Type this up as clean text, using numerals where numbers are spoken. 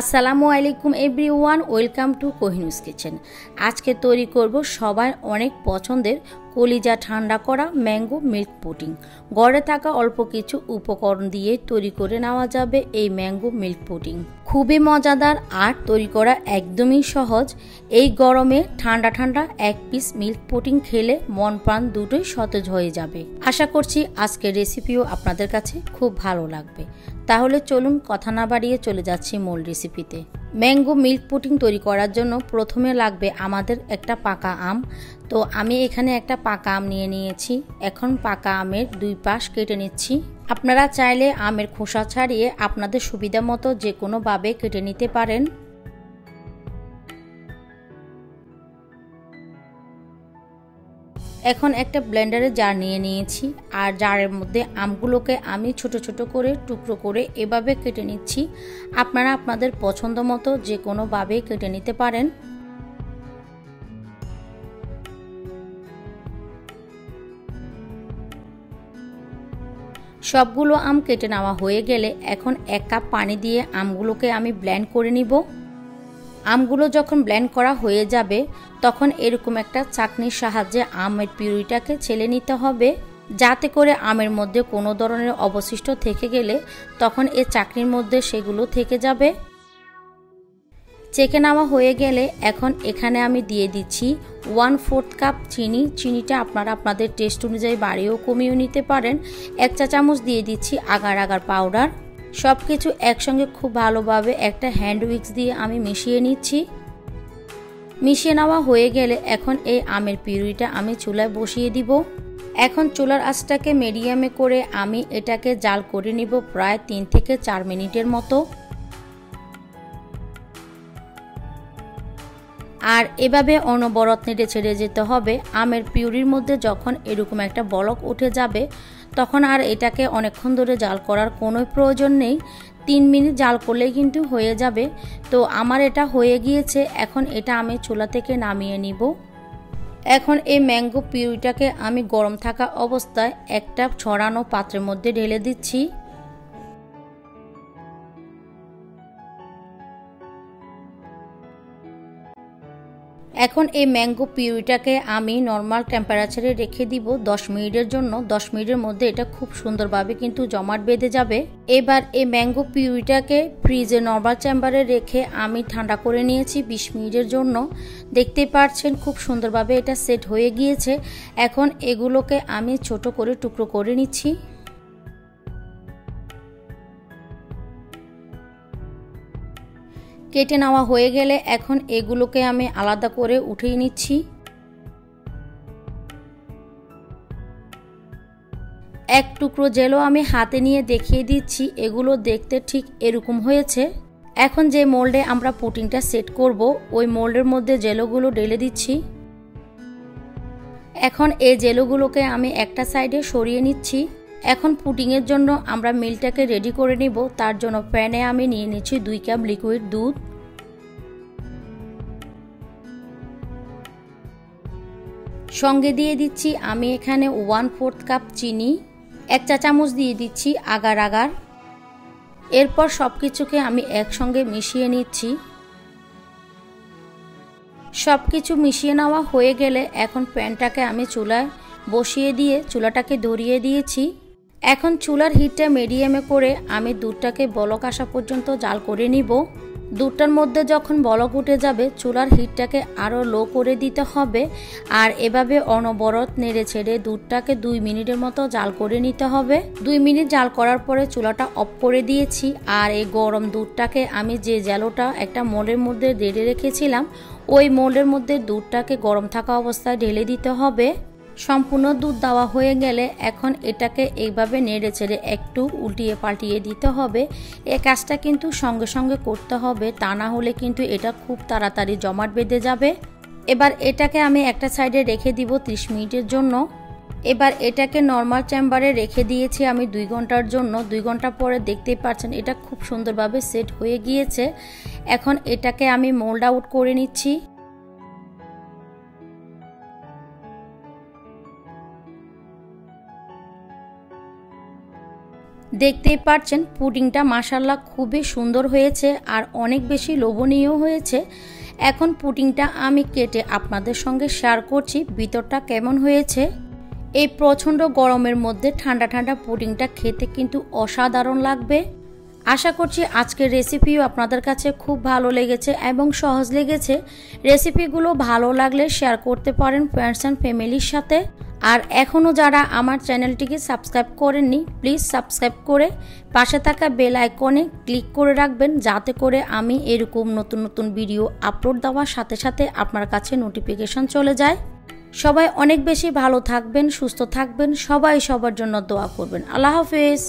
আসসালামু আলাইকুম everyone, welcome to কোহিনুস kitchen. আজকে তৈরি করব সবার অনেক পছন্দের কলিজা ঠান্ডা করা ম্যাঙ্গো মিল্ক পুডিং। ঘরে থাকা অল্প কিছু উপকরণ দিয়ে তৈরি করে নেওয়া যাবে এই ম্যাঙ্গো মিল্ক পুডিং। খুবই মজাদার আর তৈরি করা একদমই সহজ। এই গরমে ঠান্ডা ঠান্ডা এক পিস মিল্ক পুডিং খেলে মন প্রাণ দুটোই সতেজ হয়ে যাবে। আশা করছি আজকের রেসিপিও আপনাদের কাছে খুব ভালো লাগবে। তাহলে চলুন কথা না বাড়িয়ে চলে যাচ্ছি মূল রেসিপিতে। ম্যাঙ্গো মিল্ক পুডিং তৈরি করার জন্য প্রথমে লাগবে আমাদের একটা পাকা আম। তো আমি এখানে একটা পাকা আম নিয়ে নিয়েছি। এখন পাকা আমের দুই পাশ কেটে নিচ্ছি। আপনারা চাইলে আমের খোসা ছাড়িয়ে আপনাদের সুবিধা মতো যে কোনোভাবে কেটে নিতে পারেন। এখন একটা ব্লেন্ডারে জার নিয়ে নিয়েছি আর জারের মধ্যে আমগুলোকে আমি ছোট ছোট করে টুকরো করে এভাবে কেটে নিচ্ছি। আপনারা আপনাদের পছন্দ মতো যে কোনোভাবে কেটে নিতে পারেন। সবগুলো আম কেটে নেওয়া হয়ে গেলে এখন 1 কাপ পানি দিয়ে আমগুলোকে আমি ব্লেন্ড করে নিব। আমগুলো যখন ব্লেন্ড করা হয়ে যাবে তখন এরকম একটা চাকনির সাহায্যে আমের পিউরিটাকে ছেলে নিতে হবে, যাতে করে আমের মধ্যে কোনো ধরনের অবশিষ্ট থেকে গেলে তখন এই চাকনির মধ্যে সেগুলো থেকে যাবে। চেকে নেওয়া হয়ে গেলে এখন এখানে আমি দিয়ে দিচ্ছি 1/4 কাপ চিনি। চিনিটা আপনারা আপনাদের টেস্ট অনুযায়ী বাড়িয়েও কমিয়েও নিতে পারেন। 1 চা চামচ দিয়ে দিচ্ছি আগার আগার পাউডার। সব কিছু একসঙ্গে খুব ভালোভাবে একটা হ্যান্ড উইক্স দিয়ে আমি মিশিয়ে নিচ্ছি। মিশিয়ে নেওয়া হয়ে গেলে এখন এই আমের পিউরিটা আমি চুলায় বসিয়ে দিব। এখন চুলার আঁচটাকে মিডিয়ামে করে আমি এটাকে জাল করে নিব প্রায় 3 থেকে 4 মিনিটের মতো। আর এভাবে অনবরত নেড়ে ছেড়ে যেতে হবে। আমের পিউরির মধ্যে যখন এরকম একটা বলক উঠে যাবে তখন আর এটাকে অনেকক্ষণ ধরে জাল করার কোনো প্রয়োজন নেই। 3 মিনিট জাল করলেই কিন্তু হয়ে যাবে। তো আমার এটা হয়ে গিয়েছে। এখন এটা আমি চুলা থেকে নামিয়ে নিব। এখন এই ম্যাঙ্গো পিউরিটাকে আমি গরম থাকা অবস্থায় একটা ছড়ানো পাত্রের মধ্যে ঢেলে দিচ্ছি। এখন এই ম্যাঙ্গো পিউরিটাকে আমি নর্মাল টেম্পারেচারে রেখে দিব 10 মিনিটের জন্য। 10 মিনিটের মধ্যে এটা খুব সুন্দরভাবে কিন্তু জমাট বেঁধে যাবে। এবার এই ম্যাঙ্গো পিউরিটাকে ফ্রিজে নর্মাল চেম্বারে রেখে আমি ঠান্ডা করে নিয়েছি 20 মিনিটের জন্য। দেখতেই পাচ্ছেন খুব সুন্দরভাবে এটা সেট হয়ে গিয়েছে। এখন এগুলোকে আমি ছোট করে টুকরো করে নিচ্ছি। কেটে নেওয়া হয়ে গেলে এখন এগুলোকে আমি আলাদা করে উঠিয়ে নিচ্ছি। এক টুকরো জেলো আমি হাতে নিয়ে দেখিয়ে দিচ্ছি। এগুলো দেখতে ঠিক এরকম হয়েছে। এখন যে মোল্ডে আমরা পুডিংটা সেট করব ওই মোল্ডের মধ্যে জেলোগুলো ঢেলে দিচ্ছি। এখন এই জেলোগুলোকে আমি একটা সাইডে সরিয়ে নিচ্ছি। এখন পুডিংয়ের জন্য আমরা মিল্কটাকে রেডি করে নিব। তার জন্য প্যানে আমি নিয়ে নিচ্ছি 2 কাপ লিকুইড দুধ। সঙ্গে দিয়ে দিচ্ছি আমি এখানে 1/4 কাপ চিনি। 1 চা চামচ দিয়ে দিচ্ছি আগার আগার। এরপর সব কিছুকে আমি একসঙ্গে মিশিয়ে নিচ্ছি। সব কিছু মিশিয়ে নেওয়া হয়ে গেলে এখন প্যানটাকে আমি চুলায় বসিয়ে দিয়ে চুলাটাকে ধরিয়ে দিয়েছি। এখন চুলার হিটটা মিডিয়ামে করে আমি দুধটাকে বলক আসা পর্যন্ত জাল করে নিব। দুধটার মধ্যে যখন বলক উঠে যাবে চুলার হিটটাকে আরও লো করে দিতে হবে। আর এভাবে অনবরত নেড়ে ছেড়ে দুধটাকে 2 মিনিটের মতো জাল করে নিতে হবে। 2 মিনিট জাল করার পরে চুলাটা অফ করে দিয়েছি। আর এই গরম দুধটাকে আমি যে জ্যালোটা একটা মোল্ডের মধ্যে ঢেলে রেখেছিলাম ওই মোল্ডের মধ্যে দুধটাকে গরম থাকা অবস্থায় ঢেলে দিতে হবে। সম্পূর্ণ দুধ দেওয়া হয়ে গেলে এখন এটাকে এইভাবে নেড়ে ছেড়ে একটু উল্টিয়ে পাল্টিয়ে দিতে হবে। এই কাজটা কিন্তু সঙ্গে সঙ্গে করতে হবে, তা না হলে কিন্তু এটা খুব তাড়াতাড়ি জমাট বেঁধে যাবে। এবার এটাকে আমি একটা সাইডে রেখে দিব 30 মিনিটের জন্য। এবার এটাকে নর্মাল চেম্বারে রেখে দিয়েছি আমি 2 ঘন্টার জন্য। 2 ঘন্টা পরে দেখতেই পাচ্ছেন এটা খুব সুন্দরভাবে সেট হয়ে গিয়েছে। এখন এটাকে আমি মোল্ড আউট করে নিচ্ছি। দেখতেই পাচ্ছেন পুডিংটা মাশাআল্লাহ খুবই সুন্দর হয়েছে আর অনেক বেশি লোভনীয় হয়েছে। এখন পুডিংটা আমি কেটে আপনাদের সঙ্গে শেয়ার করছি ভিতরটা কেমন হয়েছে। এই প্রচণ্ড গরমের মধ্যে ঠান্ডা ঠান্ডা পুডিংটা খেতে কিন্তু অসাধারণ লাগবে। আশা করছি আজকের রেসিপিও আপনাদের কাছে খুব ভালো লেগেছে এবং সহজ লেগেছে। রেসিপিগুলো ভালো লাগলে শেয়ার করতে পারেন ফ্রেন্ডস অ্যান্ড ফ্যামিলির সাথে। আর এখনও যারা আমার চ্যানেলটিকে সাবস্ক্রাইব করেননি প্লিজ সাবস্ক্রাইব করে পাশে থাকা বেল আইকনে ক্লিক করে রাখবেন, যাতে করে আমি এরকম নতুন নতুন ভিডিও আপলোড দেওয়ার সাথে সাথে আপনার কাছে নোটিফিকেশন চলে যায়। সবাই অনেক বেশি ভালো থাকবেন, সুস্থ থাকবেন, সবাই সবার জন্য দোয়া করবেন। আল্লাহ হাফেজ।